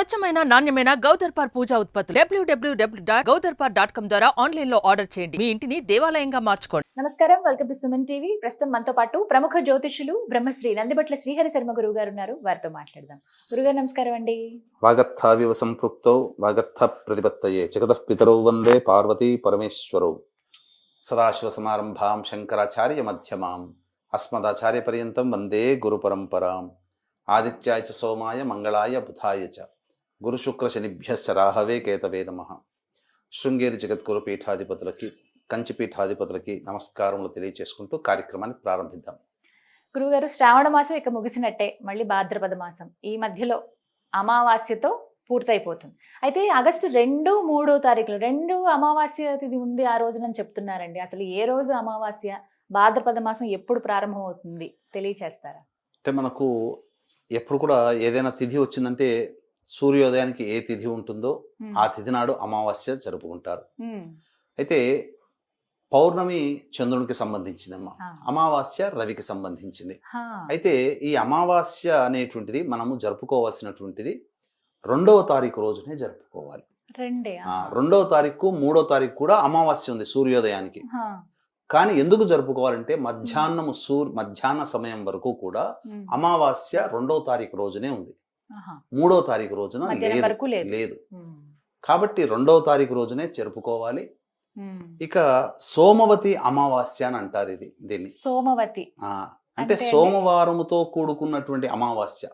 స్వచ్ఛమైన నాణ్యమైన గౌదర్పార్ పూజా ఉత్పత్తులు www.gaudarpar.com ద్వారా ఆన్లైన్ లో ఆర్డర్ చేయండి. మీ ఇంటిని దేవాలయంగా మార్చుకోండి. నమస్కారం, వెల్కమ్ టు సుమన్ టీవీ. ప్రస్తుతం మనతో పాటు ప్రముఖ జ్యోతిషులు బ్రహ్మశ్రీ నందిబట్ల శ్రీహరి శర్మ గురువు గారు ఉన్నారు. వారితో మాట్లాడదాం. గురుగారు నమస్కారం అండి. వాగర్థావివ సంపృక్తౌ వాగర్థ ప్రతిపత్తయే జగతః పితరౌ వందే పార్వతీ పరమేశ్వరౌ. సదాశివ సమారంభాం శంకరాచార్య మధ్యమాం అస్మదాచార్య పర్యంతం వందే గురు పరంపరాం. ఆదిత్యాయ చ సోమాయ మంగళాయ బుధాయ చ గురు శుక్ర శనిభ్యశ్చ రాహవే కేతవే నమః. శృంగేరి జగద్గురు పీఠాధిపతులకి కంచి పీఠాధిపతులకి నమస్కారములు తెలియజేసుకుంటూ కార్యక్రమాన్ని ప్రారంభిద్దాం. గురుగారు, శ్రావణ మాసం ఇక ముగిసినట్టే, మళ్ళీ భాద్రపద మాసం ఈ మధ్యలో అమావాస్యతో పూర్తయిపోతుంది. అయితే ఆగస్టు 2, 3 తారీఖులు 2 అమావాస్య తిథి ఉంది ఆ రోజునని చెప్తున్నారండి. అసలు ఏ రోజు అమావాస్య, భాద్రపద మాసం ఎప్పుడు ప్రారంభం అవుతుంది తెలియచేస్తారా? అంటే మనకు ఎప్పుడు కూడా ఏదైనా తిథి వచ్చిందంటే సూర్యోదయానికి ఏ తిథి ఉంటుందో ఆ తిథి నాడు అమావాస్య జరుపుకుంటారు. అయితే పౌర్ణమి చంద్రునికి సంబంధించిందమ్మా, అమావాస్య రవికి సంబంధించింది. అయితే ఈ అమావాస్య అనేటువంటిది మనము జరుపుకోవాల్సినటువంటిది 2వ తారీఖు రోజునే జరుపుకోవాలి. 2వ తారీఖు 3వ తారీఖు కూడా అమావాస్య ఉంది సూర్యోదయానికి. కానీ ఎందుకు జరుపుకోవాలంటే మధ్యాహ్న సమయం వరకు కూడా అమావాస్య 2వ తారీఖు రోజునే ఉంది, 3వ తారీఖు రోజున లేదు. కాబట్టి 2వ తారీఖు రోజునే జరుపుకోవాలి. ఇక సోమవతి అమావాస్య అని అంటారు దీన్ని. సోమవతి అంటే సోమవారముతో కూడుకున్నటువంటి అమావాస్య.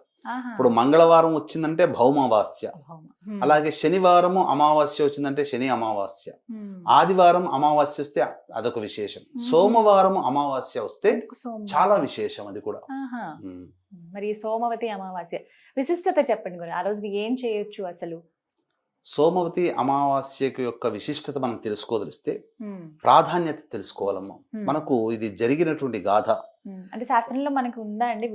ఇప్పుడు మంగళవారం వచ్చిందంటే భౌమావాస్య, అలాగే శనివారము అమావాస్య వచ్చిందంటే శని అమావాస్య, ఆదివారం అమావాస్య వస్తే అదొక విశేషం, సోమవారం అమావాస్య వస్తే చాలా విశేషం అది కూడా. మరి సోమవతి అమావాస్య విశిష్టత చెప్పండి గురు. ఆ రోజు ఏం చేయొచ్చు అసలు? సోమవతి అమావాస్య యొక్క విశిష్టత మనం తెలుసుకోదలిస్తే ప్రాధాన్యత తెలుసుకోవాలమ్మా. మనకు ఇది జరిగినటువంటి గాథ అంటే శాస్త్రంలో మనకు ఉందా అండి?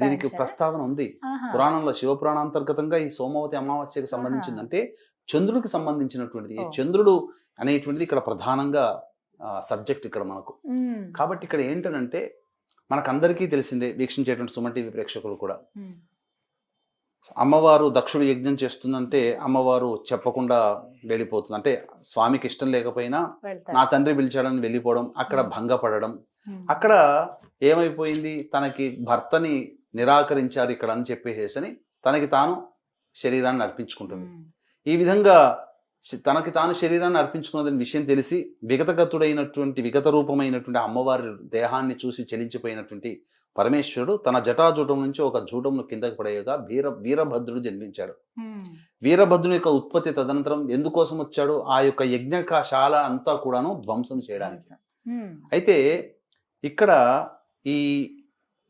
దీనికి ప్రస్తావన ఉంది పురాణంలో. శివపురాణాంతర్గతంగా ఈ సోమవతి అమావాస్యకు సంబంధించిందంటే చంద్రుడికి సంబంధించినటువంటిది. ఈ చంద్రుడు అనేటువంటిది ఇక్కడ ప్రధానంగా సబ్జెక్ట్ ఇక్కడ మనకు. కాబట్టి ఇక్కడ ఏంటంటే మనకందరికీ తెలిసిందే, వీక్షించేటువంటి సుమన్ టీవీ ప్రేక్షకులు కూడా, అమ్మవారు దక్షుడు యజ్ఞం చేస్తుందంటే అమ్మవారు చెప్పకుండా వెళ్ళిపోతుంది. అంటే స్వామికి ఇష్టం లేకపోయినా నా తండ్రి పిలిచాడని వెళ్ళిపోవడం, అక్కడ భంగపడడం. అక్కడ ఏమైపోయింది, తనకి భర్తని నిరాకరించారు ఇక్కడ అని చెప్పేసేసని తనకి తాను శరీరాన్ని అర్పించుకుంటుంది. ఈ విధంగా తనకి తాను శరీరాన్ని అర్పించుకున్నదని విషయం తెలిసి విగత రూపమైనటువంటి అమ్మవారి దేహాన్ని చూసి చలించిపోయినటువంటి పరమేశ్వరుడు తన జటాజూటం నుంచి ఒక జూటంను కిందకి పడేయగా వీరభద్రుడు జన్మించాడు. వీరభద్రుని యొక్క ఉత్పత్తి తదనంతరం ఎందుకోసం వచ్చాడు? ఆ యొక్క యజ్ఞశాల అంతా కూడాను ధ్వంసం చేయడానికి. అయితే ఇక్కడ ఈ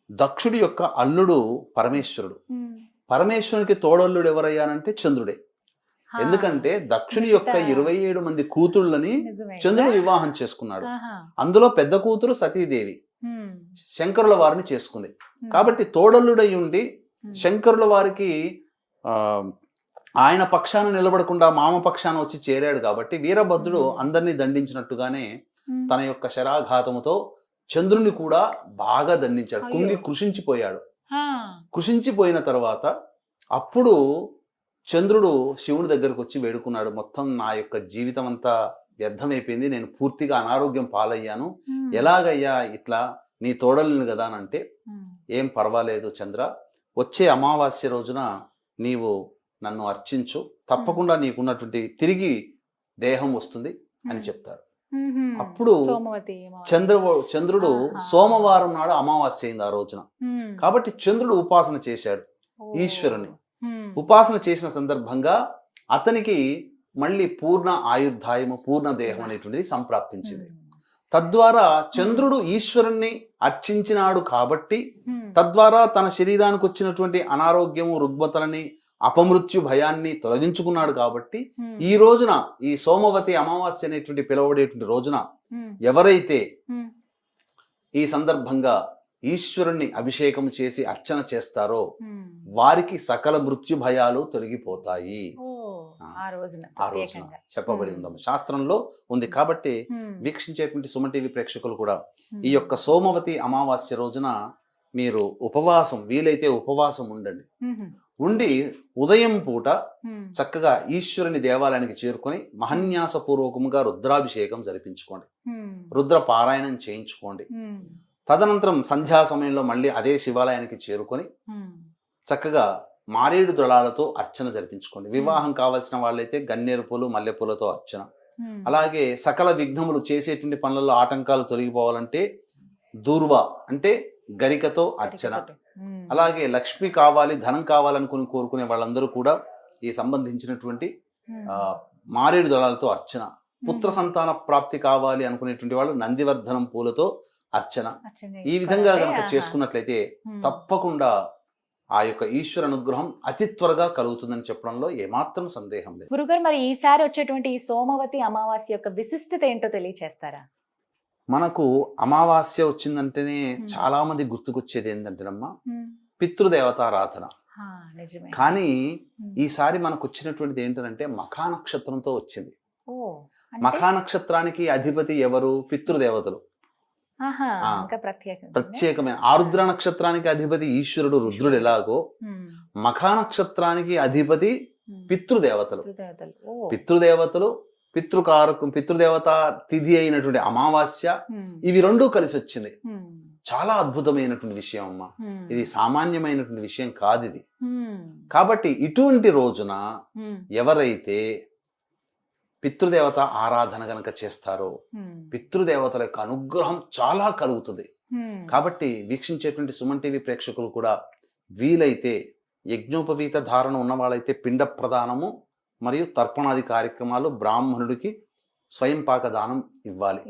దక్షుడి యొక్క అల్లుడు పరమేశ్వరుడు. పరమేశ్వరునికి తోడల్లుడు ఎవరయ్యానంటే చంద్రుడే. ఎందుకంటే దక్షుని యొక్క 27 మంది కూతుళ్ళని చంద్రుడు వివాహం చేసుకున్నాడు. అందులో పెద్ద కూతురు సతీదేవి శంకరుల వారిని చేసుకుంది. కాబట్టి తోడల్లుడై ఉండి శంకరుల వారికి ఆయన పక్షాన నిలబడకుండా మామ పక్షాన వచ్చి చేరాడు. కాబట్టి వీరభద్రుడు అందరినీ దండించినట్టుగానే తన యొక్క శరాఘాతముతో చంద్రుని కూడా బాగా దండించాడు. కుంగి కృషించిపోయాడు. కృషించిపోయిన తర్వాత అప్పుడు చంద్రుడు శివుని దగ్గరకు వచ్చి వేడుకున్నాడు, మొత్తం నా యొక్క జీవితం అంతా వ్యర్థమైపోయింది, నేను పూర్తిగా అనారోగ్యం పాలయ్యాను, ఎలాగయ్యా ఇట్లా, నీ తోడలిని కదా అని అంటే, ఏం పర్వాలేదు చంద్ర, వచ్చే అమావాస్య రోజున నీవు నన్ను అర్చించు, తప్పకుండా నీకున్నటువంటి తిరిగి దేహం వస్తుంది అని చెప్తాడు. అప్పుడు చంద్రుడు సోమవారం నాడు అమావాస్య అయింది ఆ రోజున. కాబట్టి చంద్రుడు ఉపాసన చేశాడు ఈశ్వరుని. ఉపాసన చేసిన సందర్భంగా అతనికి మళ్ళీ పూర్ణ ఆయుర్దాయము, పూర్ణ దేహం అనేటువంటిది సంప్రాప్తించింది. తద్వారా చంద్రుడు ఈశ్వరుణ్ణి అర్చించినాడు కాబట్టి తద్వారా తన శరీరానికి వచ్చినటువంటి అనారోగ్యము, రుగ్మతలని, అపమృత్యు భయాన్ని తొలగించుకున్నాడు. కాబట్టి ఈ రోజున ఈ సోమవతి అమావాస్య అనేటువంటి పిలువబడేటువంటి రోజున ఎవరైతే ఈ సందర్భంగా ఈశ్వరుణ్ణి అభిషేకం చేసి అర్చన చేస్తారో వారికి సకల మృత్యు భయాలు తొలగిపోతాయి. ఆ రోజున చెప్పబడి ఉందమ్మ, శాస్త్రంలో ఉంది. కాబట్టి వీక్షించేటువంటి సుమన్ టీవీ ప్రేక్షకులు కూడా ఈ యొక్క సోమవతి అమావాస్య రోజున మీరు ఉపవాసం, వీలైతే ఉపవాసం ఉండండి. ఉండి ఉదయం పూట చక్కగా ఈశ్వరుని దేవాలయానికి చేరుకొని మహన్యాసపూర్వకముగా రుద్రాభిషేకం జరిపించుకోండి, రుద్ర పారాయణం చేయించుకోండి. తదనంతరం సంధ్యా సమయంలో మళ్ళీ అదే శివాలయానికి చేరుకొని చక్కగా మారేడు దళాలతో అర్చన జరిపించుకోండి. వివాహం కావాల్సిన వాళ్ళైతే గన్నేరు పూలు మల్లెపూలతో అర్చన. అలాగే సకల విఘ్నములు చేసేటువంటి పనులలో ఆటంకాలు తొలగిపోవాలంటే దూర్వ అంటే గరికతో అర్చన. అలాగే లక్ష్మి కావాలి, ధనం కావాలనుకుని కోరుకునే వాళ్ళందరూ కూడా ఈ సంబంధించినటువంటి మారేడు దళాలతో అర్చన. పుత్ర సంతాన ప్రాప్తి కావాలి అనుకునేటువంటి వాళ్ళు నందివర్ధనం పూలతో అర్చన. ఈ విధంగా గనక చేసుకున్నట్లయితే తప్పకుండా ఆ యొక్క ఈశ్వర అనుగ్రహం అతి త్వరగా కలుగుతుందని చెప్పడంలో ఏమాత్రం సందేహం లేదు. గురుగారు, మరి ఈసారి వచ్చేటువంటి ఈ సోమవతి అమావాస్య యొక్క విశిష్టత ఏంటో తెలియచేస్తారా? మనకు అమావాస్య వచ్చిందంటేనే చాలా మంది గుర్తుకొచ్చేది ఏంటంటేనమ్మా పితృదేవతారాధన. కానీ ఈసారి మనకు వచ్చినటువంటిది ఏంటంటే మఖా నక్షత్రంతో వచ్చింది. మఖా నక్షత్రానికి అధిపతి ఎవరు? పితృదేవతలు. ప్రత్యేకమైన ఆరుద్ర నక్షత్రానికి అధిపతి ఈశ్వరుడు రుద్రుడు ఎలాగో మఖా నక్షత్రానికి అధిపతి పితృదేవతలు. పితృదేవతలు, పితృదేవత తిథి అయినటువంటి అమావాస్య, ఇవి రెండూ కలిసి వచ్చింది. చాలా అద్భుతమైనటువంటి విషయం అమ్మా, ఇది సామాన్యమైనటువంటి విషయం కాదు ఇది. కాబట్టి ఇటువంటి రోజున ఎవరైతే పితృదేవత ఆరాధన గనక చేస్తారో పితృదేవతల యొక్క అనుగ్రహం చాలా కలుగుతుంది. కాబట్టి వీక్షించేటువంటి సుమన్ టీవీ ప్రేక్షకులు కూడా వీలైతే యజ్ఞోపవీత ధారణ ఉన్న వాళ్ళైతే పిండ ప్రదానము మరియు తర్పణాది కార్యక్రమాలు, బ్రాహ్మణుడికి స్వయం పాక దానం ఇవ్వాలి.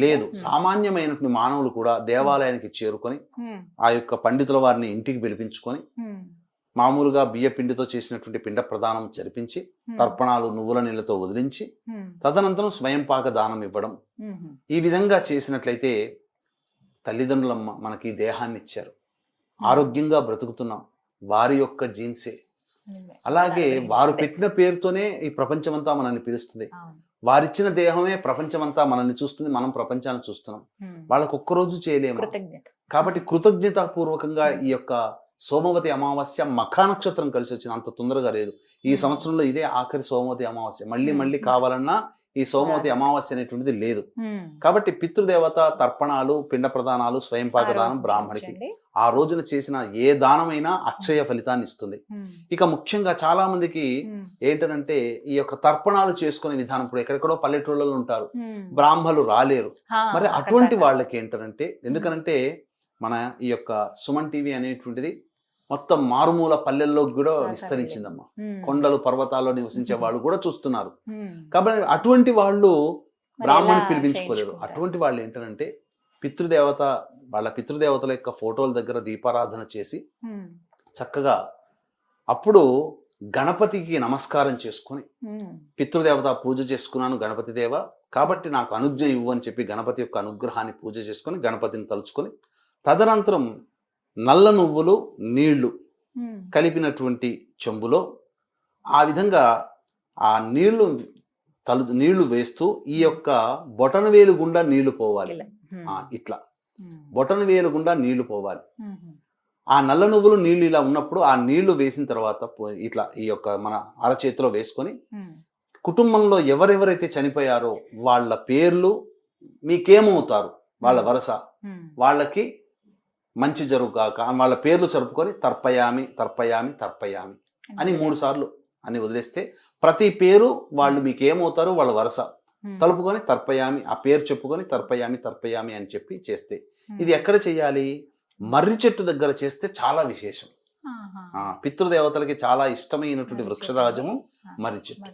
లేదు సామాన్యమైనటువంటి మానవులు కూడా దేవాలయానికి చేరుకొని ఆ యొక్క పండితుల వారిని ఇంటికి పిలిపించుకొని మామూలుగా బియ్య పిండితో చేసినటువంటి పిండ ప్రదానం జరిపించి తర్పణాలు నువ్వుల నీళ్లతో వదిలించి తదనంతరం స్వయం పాక దానం ఇవ్వడం. ఈ విధంగా చేసినట్లయితే తల్లిదండ్రులమ్మ మనకి ఈ దేహాన్ని ఇచ్చారు, ఆరోగ్యంగా బ్రతుకుతున్నాం, వారి యొక్క జీన్సే. అలాగే వారు పెట్టిన పేరుతోనే ఈ ప్రపంచమంతా మనల్ని పిలుస్తుంది. వారిచ్చిన దేహమే ప్రపంచమంతా మనల్ని చూస్తుంది, మనం ప్రపంచాన్ని చూస్తున్నాం. వాళ్ళకు ఒక్కరోజు చేయలేము. కాబట్టి కృతజ్ఞతాపూర్వకంగా ఈ యొక్క సోమవతి అమావాస్య మఖా నక్షత్రం కలిసి వచ్చింది, అంత తొందరగా లేదు. ఈ సంవత్సరంలో ఇదే ఆఖరి సోమవతి అమావాస్య. మళ్ళీ కావాలన్నా ఈ సోమవతి అమావాస్య అనేటువంటిది లేదు. కాబట్టి పితృదేవత తర్పణాలు, పిండ ప్రదానాలు, స్వయం పాకదానం బ్రాహ్మడికి ఆ రోజున చేసిన ఏ దానమైనా అక్షయ ఫలితాన్ని ఇస్తుంది. ఇక ముఖ్యంగా చాలా మందికి ఏంటంటే ఈ యొక్క తర్పణాలు చేసుకునే విధానం, ఇప్పుడు ఎక్కడెక్కడో పల్లెటూళ్ళలో ఉంటారు, బ్రాహ్మలు రాలేరు. మరి అటువంటి వాళ్ళకి ఏంటంటే, ఎందుకనంటే మన ఈ యొక్క సుమన్ టీవీ అనేటువంటిది మొత్తం మారుమూల పల్లెల్లో కూడా విస్తరించిందమ్మా. కొండలు పర్వతాల్లో నివసించే వాళ్ళు కూడా చూస్తున్నారు. కాబట్టి అటువంటి వాళ్ళు బ్రాహ్మణి పిలిపించుకోలేరు. అటువంటి వాళ్ళు ఏంటంటే వాళ్ళ పితృదేవతల యొక్క ఫోటోల దగ్గర దీపారాధన చేసి చక్కగా అప్పుడు గణపతికి నమస్కారం చేసుకొని, పితృదేవత పూజ చేసుకున్నాను గణపతి దేవ, కాబట్టి నాకు అనుజ్ఞ ఇవ్వు అని చెప్పి గణపతి యొక్క అనుగ్రహాన్ని పూజ చేసుకొని గణపతిని తలుచుకొని తదనంతరం నల్ల నువ్వులు నీళ్లు కలిపినటువంటి చెంబులో ఆ విధంగా ఆ నీళ్లు వేస్తూ ఈ యొక్క బొటన వేలు గుండా నీళ్లు పోవాలి. ఇట్లా బొటన వేలు గుండా నీళ్లు పోవాలి. ఆ నల్ల నువ్వులు నీళ్లు ఇలా ఉన్నప్పుడు ఆ నీళ్లు వేసిన తర్వాత ఇట్లా ఈ యొక్క మన అరచేతిలో వేసుకొని కుటుంబంలో ఎవరెవరైతే చనిపోయారో వాళ్ళ పేర్లు, మీకేమవుతారు వాళ్ళ వరస, వాళ్ళకి మంచి జరుగుగాక వాళ్ళ పేర్లు జరుపుకొని తర్పయామి తర్పయామి తర్పయామి అని 3 సార్లు అని వదిలేస్తే ప్రతి పేరు వాళ్ళు మీకేమవుతారు వాళ్ళ వరస తలుపుకొని తర్పయామి, ఆ పేరు చెప్పుకొని తర్పయామి తర్పయామి అని చెప్పి చేస్తే, ఇది ఎక్కడ చేయాలి? మర్రి చెట్టు దగ్గర చేస్తే చాలా విశేషం. పితృదేవతలకి చాలా ఇష్టమైనటువంటి వృక్షరాజము మర్రి చెట్టు.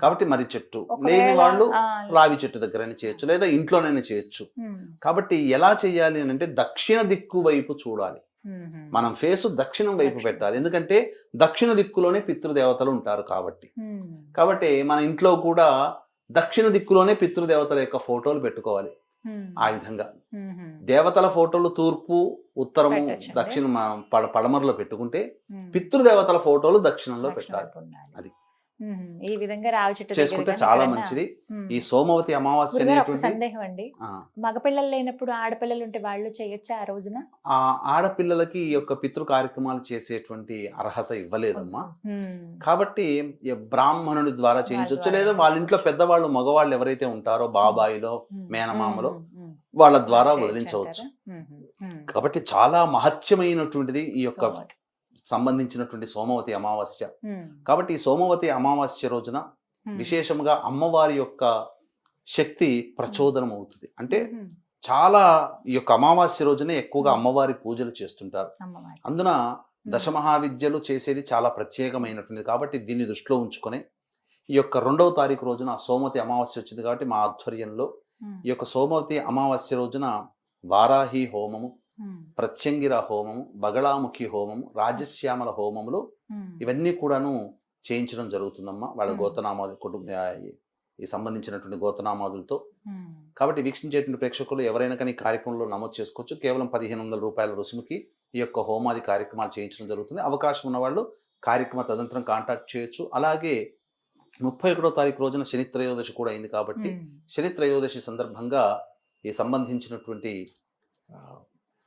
కాబట్టి మర్రి చెట్టు లేని వాళ్ళు రావి చెట్టు దగ్గరైనా చేయొచ్చు, లేదా ఇంట్లోనైనా చేయొచ్చు. కాబట్టి ఎలా చేయాలి అని అంటే దక్షిణ దిక్కు వైపు చూడాలి. మనం ఫేసు దక్షిణం వైపు పెట్టాలి. ఎందుకంటే దక్షిణ దిక్కులోనే పితృదేవతలు ఉంటారు కాబట్టి మన ఇంట్లో కూడా దక్షిణ దిక్కులోనే పితృదేవతల యొక్క ఫోటోలు పెట్టుకోవాలి. ఆ విధంగా దేవతల ఫోటోలు తూర్పు, ఉత్తరము, దక్షిణ పడమరలో పెట్టుకుంటే పితృదేవతల ఫోటోలు దక్షిణంలో పెట్టాలి. అది ఈ విధంగా రావి చెట్టు చేసుకుంటే దగ్గర చాలా కానీ మంచిది. ఉమ్. ఈ సోమవతి అమావాస్య గురుగారు, ఒక అనేటువంటి సందేహం అండి, ఆ, మగపిల్లలు లేనప్పుడు ఆడపిల్లలు ఉంటే వాళ్ళు చేయొచ్చా ఆ రోజున? ఆ ఆడపిల్లలకి ఈ యొక్క పితృ కార్యక్రమాలు చేసేటువంటి అర్హత ఇవ్వలేదమ్మా. ఉమ్. కాబట్టి ఈ బ్రాహ్మణుడి ద్వారా చేయించవచ్చు, ద్వారా లేదా వాళ్ళ ఇంట్లో పెద్దవాళ్ళు మగవాళ్ళు ఎవరైతే ఉంటారో బాబాయిలో ఉమ్. మేనమామలో ఉమ్. ఉమ్. వాళ్ళ ద్వారా చేయొచ్చు వదిలించవచ్చు. అంటారా? ఉమ్. కాబట్టి చాలా మహత్యమైనటువంటిది ఈ యొక్క సోమవారం. సంబంధించినటువంటి సోమవతి అమావాస్య. ఉమ్. కాబట్టి ఈ సోమవతి అమావాస్య రోజున ఉమ్. విశేషంగా అమ్మవారి యొక్క శక్తి ప్రచోదనం అవుతుంది. అంటే ఉమ్. చాలా ఈ యొక్క అమావాస్య రోజునే ఎక్కువగా అమ్మవారి పూజలు చేస్తుంటారు. అమ్మవారి. అందున దశమహావిద్యలు చేసేది చాలా ప్రత్యేకమైనటువంటిది. కాబట్టి దీన్ని దృష్టిలో ఉంచుకొని ఈ యొక్క 2వ తారీఖు రోజున సోమవతి అమావాస్య వచ్చింది కాబట్టి మా ఆధ్వర్యంలో ఉమ్. ఈ యొక్క సోమవతి అమావాస్య రోజున వారాహి హోమము, ఉమ్. ప్రత్యంగిర హోమము, బగళాముఖి హోమము, రాజశ్యామల హోమములు ఉమ్. ఇవన్నీ కూడాను చేయించడం జరుగుతుందమ్మా వాళ్ళ మ్మ్. గోతనామాది ఈ సంబంధించినటువంటి గోతనామాదులతో. ఉమ్. కాబట్టి వీక్షించేటువంటి ప్రేక్షకులు ఎవరైనా కానీ ఈ కార్యక్రమంలో నమోదు చేసుకోవచ్చు. కేవలం 1500 రూపాయల రుసుముకి ఈ యొక్క హోమాది కార్యక్రమాలు చేయించడం జరుగుతుంది. అవకాశం ఉన్న వాళ్ళు కార్యక్రమ తదనంతరం కాంటాక్ట్ చేయొచ్చు. అలాగే 31వ తారీఖు రోజున శని త్రయోదశి కూడా అయింది కాబట్టి ఉమ్. శని త్రయోదశి సందర్భంగా ఈ సంబంధించినటువంటి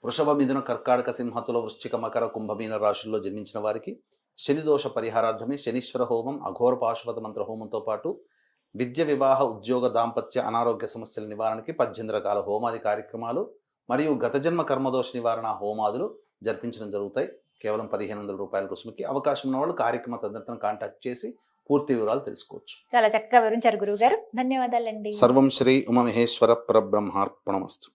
వృషభ, మిథున, కర్కాటక, సింహతుల, వృశ్చిక, మకర, కుంభమీన రాశుల్లో జన్మించిన వారికి శని దోష పరిహారార్థమే శనీశ్వర హోమం, అఘోర పాశుపత మంత్ర హోమంతో పాటు విద్య, వివాహ, ఉద్యోగ, దాంపత్య, అనారోగ్య సమస్యల నివారణకి 18 రకాల హోమాది కార్యక్రమాలు మరియు గత జన్మ కర్మదోష నివారణ హోమాదులు జరిపించడం జరుగుతాయి. కేవలం 1500 రూపాయల రుసుముకి. అవకాశం ఉన్న వాళ్ళు కార్యక్రమ తదనంతరం కాంటాక్ట్ చేసి పూర్తి వివరాలు తెలుసుకోవచ్చు. చాలా చక్కగా వివరించారు గురువు గారు, ధన్యవాదాలండి. సర్వం శ్రీ ఉమామహేశ్వర పరబ్రహ్మార్పణమస్తు.